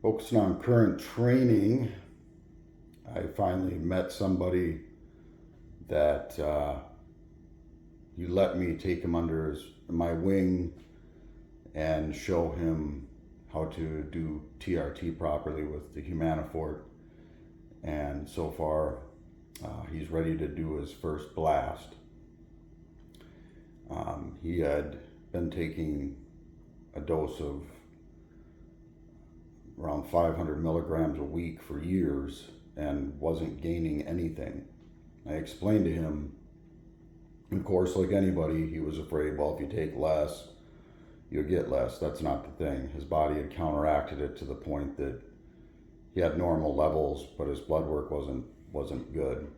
Focusing on current training, I finally met somebody that he let me take him under my wing and show him how to do TRT properly with the Humanifort. And so far, he's ready to do his first blast. He had been taking a dose of around 500 milligrams a week for years and wasn't gaining anything. I explained to him, of course, like anybody, he was afraid, well, if you take less, you'll get less. That's not the thing. His body had counteracted it to the point that he had normal levels, but his blood work wasn't good.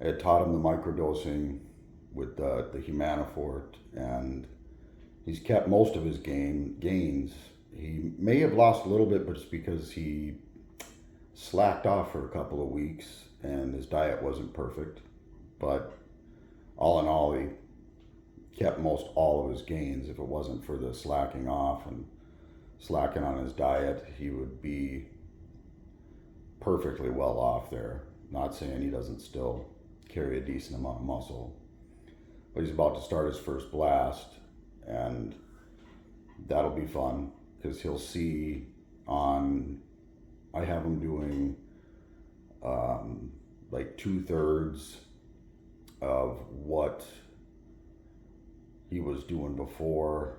I had taught him the microdosing with the Humanifort, and he's kept most of his gains. He may have lost a little bit, but it's because he slacked off for a couple of weeks and his diet wasn't perfect. But all in all, he kept most all of his gains. If it wasn't for the slacking off and slacking on his diet, he would be perfectly well off there. Not saying he doesn't still carry a decent amount of muscle, but he's about to start his first blast, and that'll be fun because he'll see I have him doing like 2/3 of what he was doing before,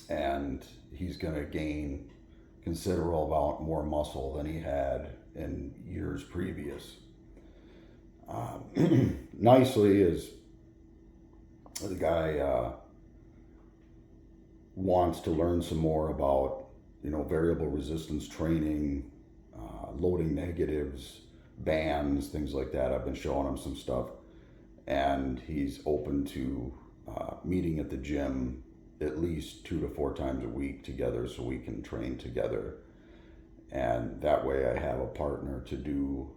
and he's going to gain considerable amount more muscle than he had in years previous. Nicely is the guy wants to learn some more about variable resistance training, loading negatives, bands, things like that. I've been showing him some stuff, and he's open to meeting at the gym at least 2 to 4 times a week together so we can train together. And that way I have a partner to do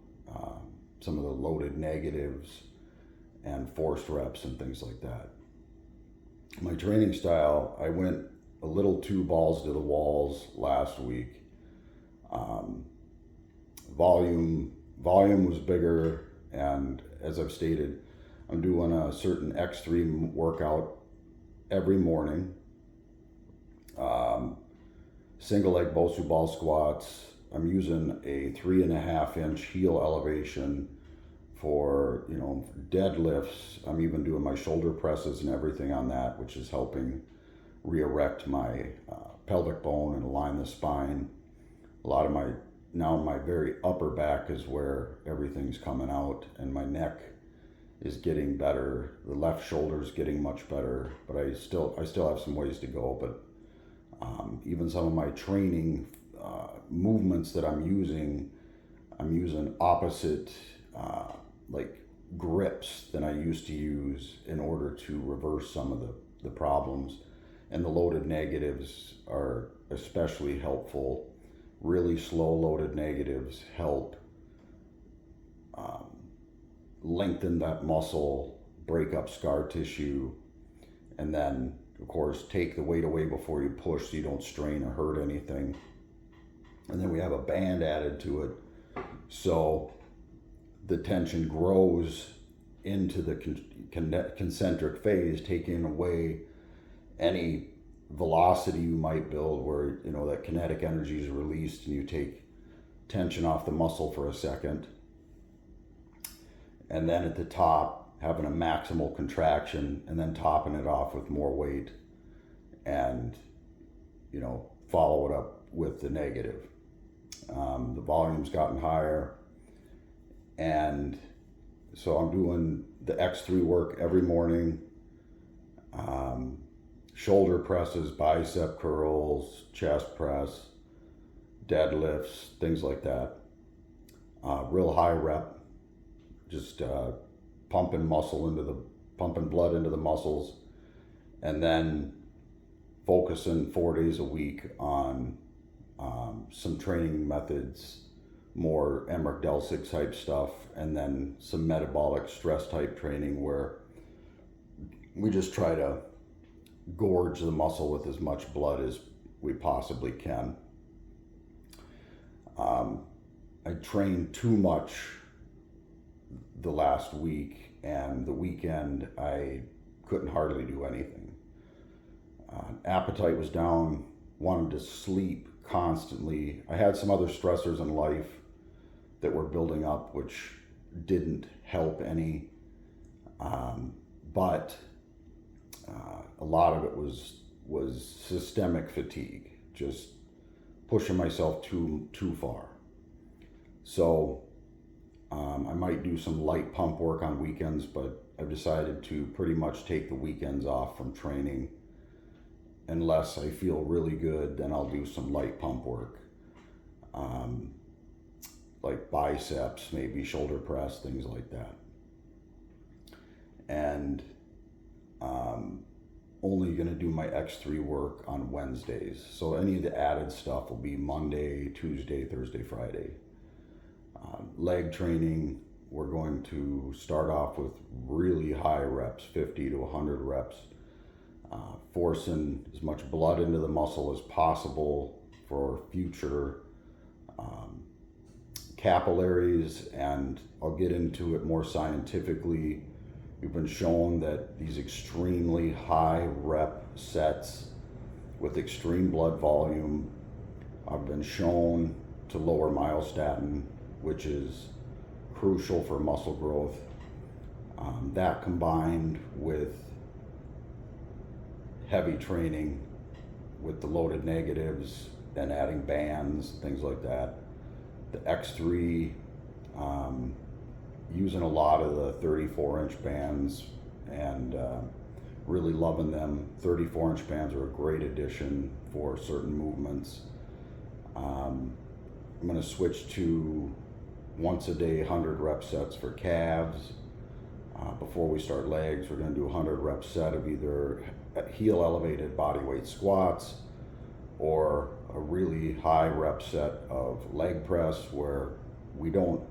some of the loaded negatives and forced reps and things like that. My training style, I went a little too balls to the walls last week. Volume was bigger, and as I've stated, I'm doing a certain X3 workout every morning. Single leg Bosu ball squats. I'm using a 3.5 inch heel elevation for deadlifts. I'm even doing my shoulder presses and everything on that, which is helping re-erect my pelvic bone and align the spine. A lot of my very upper back is where everything's coming out, and my neck is getting better. The left shoulder is getting much better, but I still have some ways to go. But even some of my training movements that I'm using opposite like grips than I used to use in order to reverse some of the problems. And the loaded negatives are especially helpful. Really slow loaded negatives help lengthen that muscle, break up scar tissue, and then of course take the weight away before you push so you don't strain or hurt anything. And then we have a band added to it, so the tension grows into the concentric phase, taking away any velocity you might build where that kinetic energy is released and you take tension off the muscle for a second. And then at the top, having a maximal contraction and then topping it off with more weight, and follow it up with the negative. The volume's gotten higher, and so I'm doing the X3 work every morning. Shoulder presses, bicep curls, chest press, deadlifts, things like that. Real high rep, just pumping blood into the muscles, and then focusing 4 days a week on some training methods, more Delczeg type stuff, and then some metabolic stress type training where we just try to gorge the muscle with as much blood as we possibly can. I trained too much the last week, and the weekend I couldn't hardly do anything. Appetite was down, wanted to sleep constantly. I had some other stressors in life that were building up, which didn't help any. But a lot of it was systemic fatigue, just pushing myself too far. So I might do some light pump work on weekends, but I've decided to pretty much take the weekends off from training. Unless I feel really good, then I'll do some light pump work. Like biceps, maybe shoulder press, things like that. And only going to do my X3 work on Wednesdays. So any of the added stuff will be Monday, Tuesday, Thursday, Friday. Leg training, we're going to start off with really high reps, 50 to 100 reps. Forcing as much blood into the muscle as possible for future capillaries, and I'll get into it more scientifically. We've been shown that these extremely high rep sets with extreme blood volume have been shown to lower myostatin, which is crucial for muscle growth. That combined with heavy training with the loaded negatives and adding bands, things like that. The X3, using a lot of the 34-inch bands and really loving them. 34-inch bands are a great addition for certain movements. I'm going to switch to once a day 100 rep sets for calves. Before we start legs, we're going to do a 100 rep set of either heel elevated body weight squats or a really high rep set of leg press, where we don't,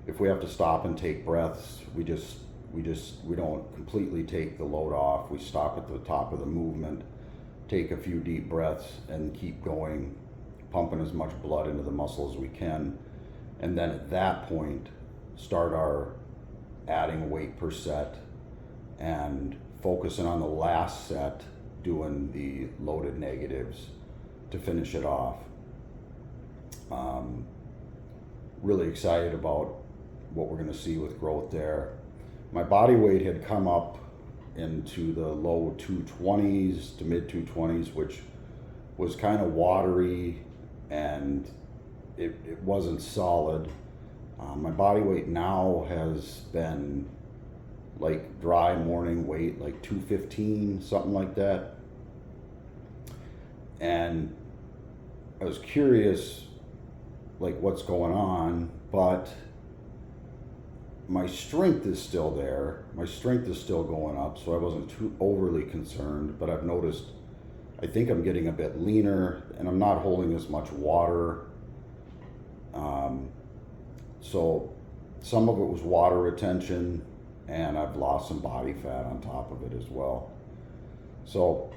if we have to stop and take breaths, we don't completely take the load off. We stop at the top of the movement, take a few deep breaths, and keep going, pumping as much blood into the muscle as we can. And then at that point, start our adding weight per set and focusing on the last set, doing the loaded negatives to finish it off. Really excited about what we're going to see with growth there. My body weight had come up into the low 220s to mid 220s, which was kind of watery and it wasn't solid. My body weight now has been like dry morning weight, like 215, something like that. And I was curious, like, what's going on, but my strength is still there. My strength is still going up, so I wasn't too overly concerned, but I've noticed, I think I'm getting a bit leaner and I'm not holding as much water. So some of it was water retention, and I've lost some body fat on top of it as well. So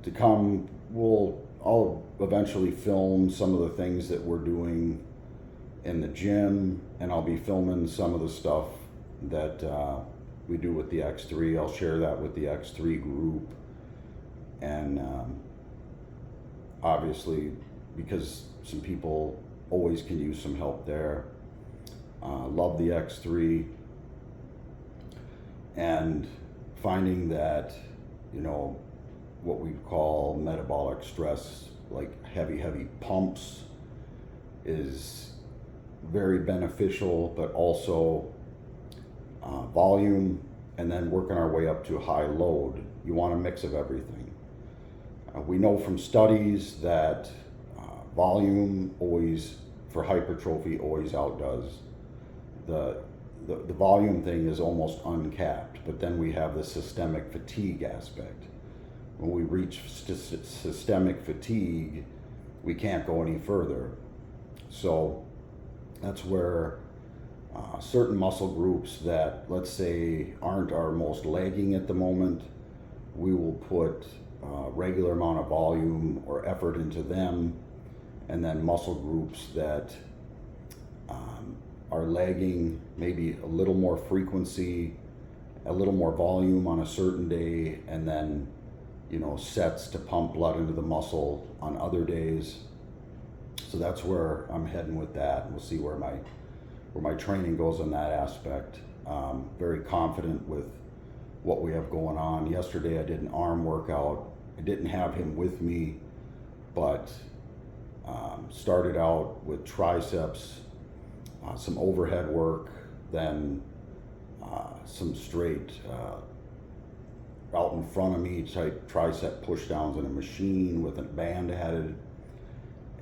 to come, I'll eventually film some of the things that we're doing in the gym, and I'll be filming some of the stuff that we do with the X3. I'll share that with the X3 group, and obviously, because some people always can use some help there. Love the X3, and finding that, you know, what we call metabolic stress, like heavy pumps, is very beneficial, but also volume, and then working our way up to high load. You want a mix of everything. We know from studies that volume always, for hypertrophy, always outdoes. The volume thing is almost uncapped, but then we have the systemic fatigue aspect. When we reach systemic fatigue, we can't go any further. So that's where certain muscle groups that, let's say, aren't our most lagging at the moment, we will put regular amount of volume or effort into them, and then muscle groups that are lagging, maybe a little more frequency, a little more volume on a certain day, and then sets to pump blood into the muscle on other days. So that's where I'm heading with that. We'll see where my training goes on that aspect. Very confident with what we have going on. Yesterday I did an arm workout. I didn't have him with me, but started out with triceps, some overhead work, then some straight out in front of me type tricep push downs in a machine with a band added,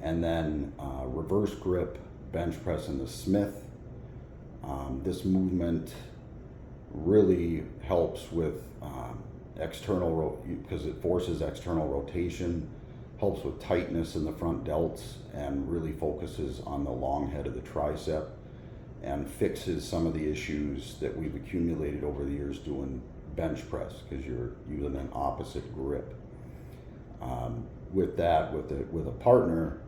and then reverse grip bench press in the Smith. This movement really helps with external, because it forces external rotation, helps with tightness in the front delts, and really focuses on the long head of the tricep and fixes some of the issues that we've accumulated over the years doing bench press, because you're using an opposite grip. With that, with a partner,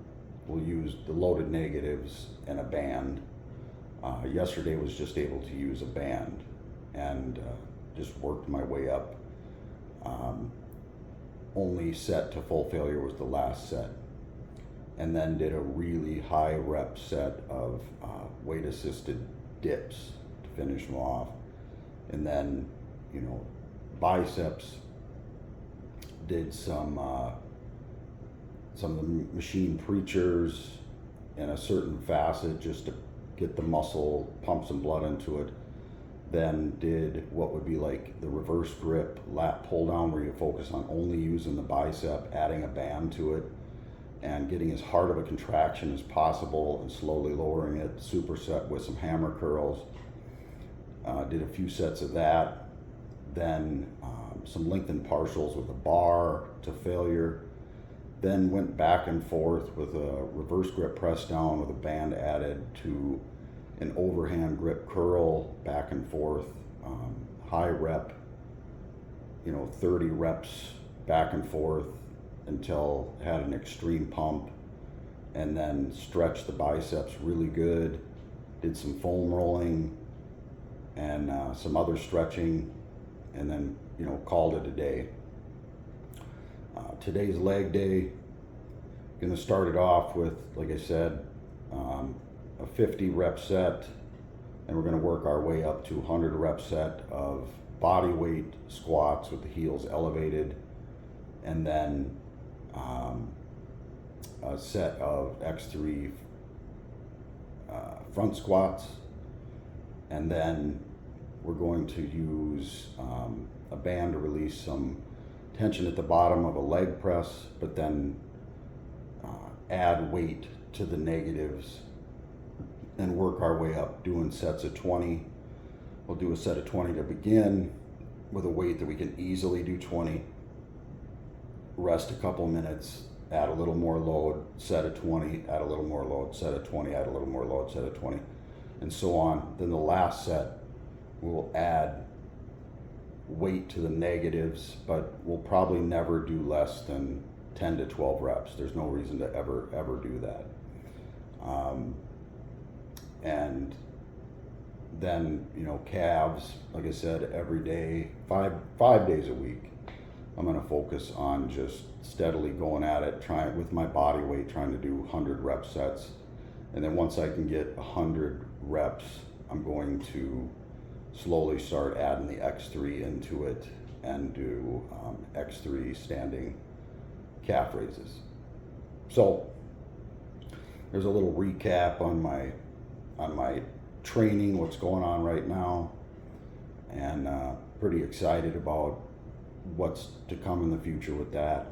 we'll use the loaded negatives and a band. Yesterday was just able to use a band and just worked my way up. Only set to full failure was the last set, and then did a really high rep set of weight assisted dips to finish them off. And then biceps, did some of the machine preachers in a certain facet just to get the muscle, pump some blood into it. Then did what would be like the reverse grip lat pull down, where you focus on only using the bicep, adding a band to it, and getting as hard of a contraction as possible and slowly lowering it. Superset with some hammer curls. Did a few sets of that. Then some lengthened partials with a bar to failure. Then went back and forth with a reverse grip press down with a band added to an overhand grip curl, back and forth, high rep, 30 reps back and forth until had an extreme pump, and then stretched the biceps really good. Did some foam rolling and some other stretching, and then called it a day. Today's leg day. Gonna start it off with, like I said, a 50 rep set, and we're going to work our way up to 100 rep set of body weight squats with the heels elevated, and then a set of X3 front squats, and then we're going to use a band to release some tension at the bottom of a leg press, but then add weight to the negatives and work our way up, doing sets of 20. We'll do a set of 20 to begin with a weight that we can easily do 20. Rest a couple minutes, add a little more load, set of 20, add a little more load, set of 20, add a little more load, set of 20, and so on. Then the last set, we'll add weight to the negatives, but we'll probably never do less than 10 to 12 reps. There's no reason to ever do that. And then calves, like I said, every day, five days a week. I'm going to focus on just steadily going at it, trying with my body weight, trying to do 100 rep sets. And then once I can get 100 reps, I'm going to slowly start adding the X3 into it and do X3 standing calf raises. So there's a little recap on my training, what's going on right now, and pretty excited about what's to come in the future with that.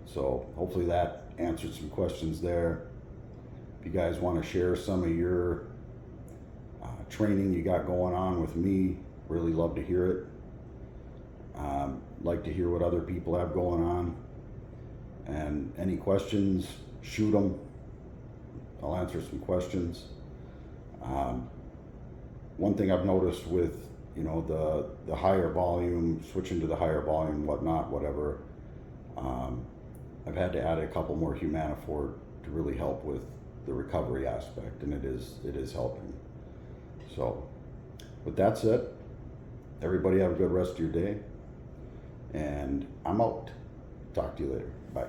So hopefully that answered some questions there. If you guys want to share some of your training you got going on with me, really love to hear it. Like to hear what other people have going on, and any questions, shoot them. I'll answer some questions. One thing I've noticed with the higher volume, switching to the higher volume, whatnot, whatever, I've had to add a couple more Humanifort to really help with the recovery aspect, and it is helping. So, with that said, everybody have a good rest of your day, and I'm out. Talk to you later. Bye.